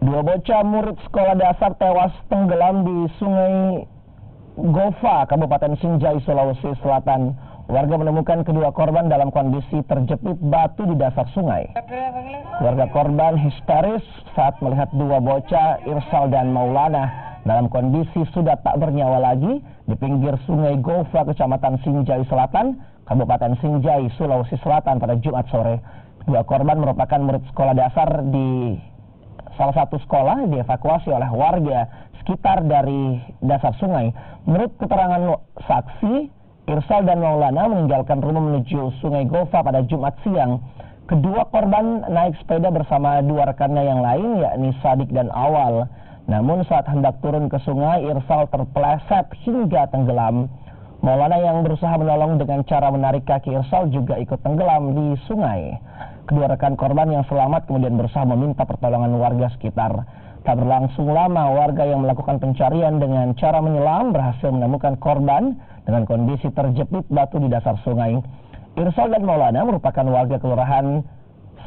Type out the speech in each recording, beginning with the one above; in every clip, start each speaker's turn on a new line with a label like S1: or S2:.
S1: Dua bocah murid sekolah dasar tewas tenggelam di Sungai Gofa, Kabupaten Sinjai, Sulawesi Selatan. Warga menemukan kedua korban dalam kondisi terjepit batu di dasar sungai. Keluarga korban histeris saat melihat dua bocah, Irsal dan Maulana, dalam kondisi sudah tak bernyawa lagi di pinggir Sungai Gofa, Kecamatan Sinjai Selatan, Kabupaten Sinjai, Sulawesi Selatan pada Jumat sore. Kedua korban merupakan murid sekolah dasar di salah satu sekolah, dievakuasi oleh warga sekitar dari dasar sungai. Menurut keterangan saksi, Irsal dan Maulana meninggalkan rumah menuju Sungai Gofa pada Jumat siang. Kedua korban naik sepeda bersama dua rekannya yang lain, yakni Sadik dan Awal. Namun saat hendak turun ke sungai, Irsal terpeleset hingga tenggelam. Maulana yang berusaha menolong dengan cara menarik kaki Irsal juga ikut tenggelam di sungai. Kedua rekan korban yang selamat kemudian berusaha meminta pertolongan warga sekitar. Tak berlangsung lama, warga yang melakukan pencarian dengan cara menyelam berhasil menemukan korban dengan kondisi terjepit batu di dasar sungai. Irsal dan Maulana merupakan warga kelurahan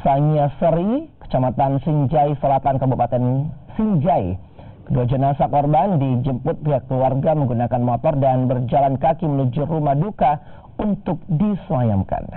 S1: Sanyasari, Kecamatan Sinjai Selatan, Kabupaten Sinjai. Kedua jenazah korban dijemput pihak keluarga menggunakan motor dan berjalan kaki menuju rumah duka untuk disemayamkan.